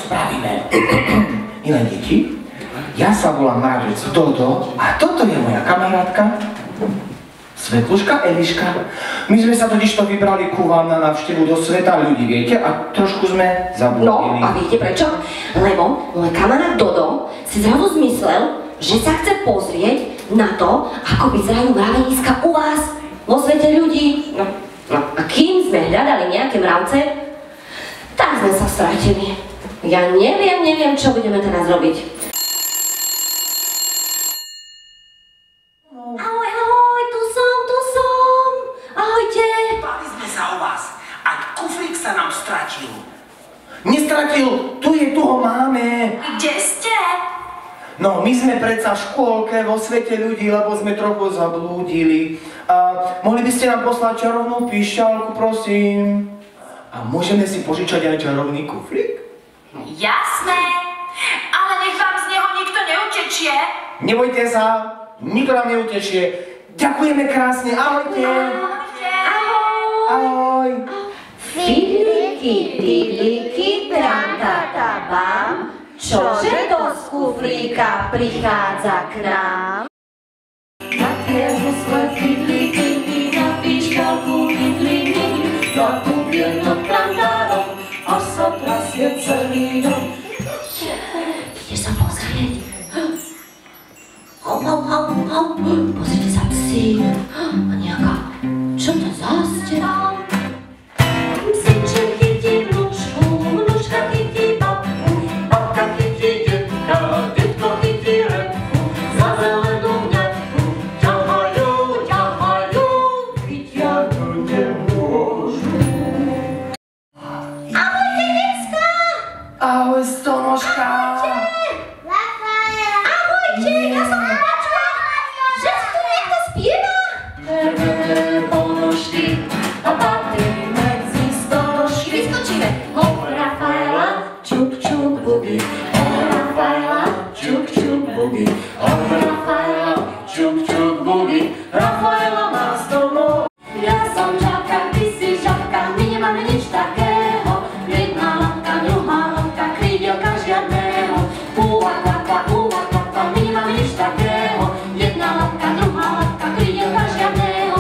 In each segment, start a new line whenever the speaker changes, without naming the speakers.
spravíme. Milé deti, ja sa volám Mravec Dodo a toto je moja kamarátka Svetluška Eliška. My sme sa totižto vybrali ku vám na návštevu do sveta ľudí, viete? A trošku sme zablúdili.
No, a viete prečo? Lebo môj kamarát Dodo si zrazu zmyslel, že sa chce pozrieť na to, ako vyzerajú mraveniska u vás vo svete ľudí. No, a kým sme hľadali nejaké mravce, tak sme sa stratili. Ja neviem, čo budeme teraz robiť. Ahoj, tu som. Ahojte.
Báli sme sa o vás. Aj kufrík sa nám stratil. Nestratil, tu ho máme.
Kde ste?
No, my sme predsa v škôlke vo svete ľudí, lebo sme trochu zablúdili. A mohli by ste nám poslať čarovnú píšťalku, prosím? A môžeme si požičať aj čarovný kufrík?
Jasné, ale nech vám z neho nikto neutečie.
Nebojte sa, nikto nám neutečie. Ďakujeme krásne, ahojte. Ahoj.
Fidlíky, didlíky, tram-ta-ta-bám, čože to z kufríka prichádza k nám?
Natiahnu svoje fidlíky, na píšťalku didlíky, na kupienno tram-ta-dom, až sa trasie celý dom.
Ideš sa pozrieť. Pozrite sa, psi. A nejaká, čo to za stena? Psíček chytí vnúčku, vnúčka chytí babku, babka chytí detka, detko chytí repku, za zelenú ňatku ťahajú, chytia to nemôžu. Ahojte, decka!
Ahoj, Stonožka.
Ahojte, ja som počula, že tu niekto spieva.
Ponožky a patrí medzi stonožky.
Vyskočíme.
Hop, Rafaela, čuk, čuk, bugi. Hop, Rafaela, čuk, čuk, bugi. Hop, Rafaela, čuk, čuk, bugi. Rafaela má 100 noh. Ja som žabka, ty si žabka, my nemáme nič takého. Jedna lapka, druhá lapka, krídelka žiadného. My nemáme nič takého. Jedna lapka, druhá lapka, krídelka žiadného.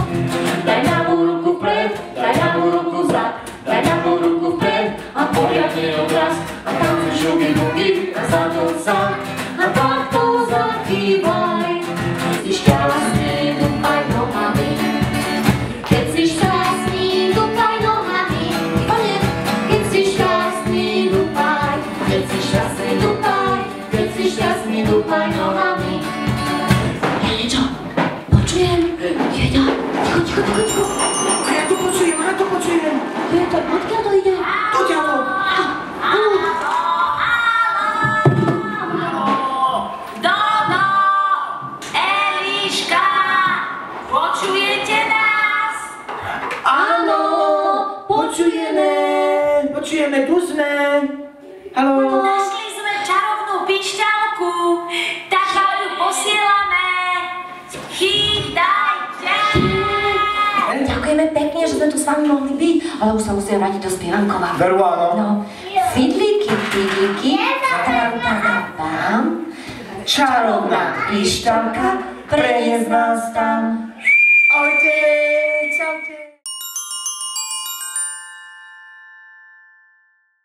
Daj ľavú ruku vpred, daj ľavú ruku vzad, daj ľavú ruku vpred a poriadne obraz. A tam si šugi-bugi a za to sám a takto zakývaj. Si šťastný, dúpaj nohami. Keď si šťastný, dúpaj nohami. Keď si šťastný, dúpaj. Keď si šťastný, dúpaj. Keď si šťastný, dúpaj nohami. Ja niečo počujem. Jeda, ticho.
A ja to počujem.
Odkiaľ to ide?
Poďalo.
Dodo! Eliška! Počujete nás?
Áno, počujeme, tu sme. Haló.
Našli sme čarovnú píšťalku, tak vám ju posielame. Chytajte!
Ďakujeme pekne, že sme tu s vami mohli byť, ale už sa musíme vrátiť do spievankova.
Veru, áno.
No, fidlíky, didlíky, tram-ta-ta-bám,
Čarovná píšťalka, prenies nás tam. Ahojte.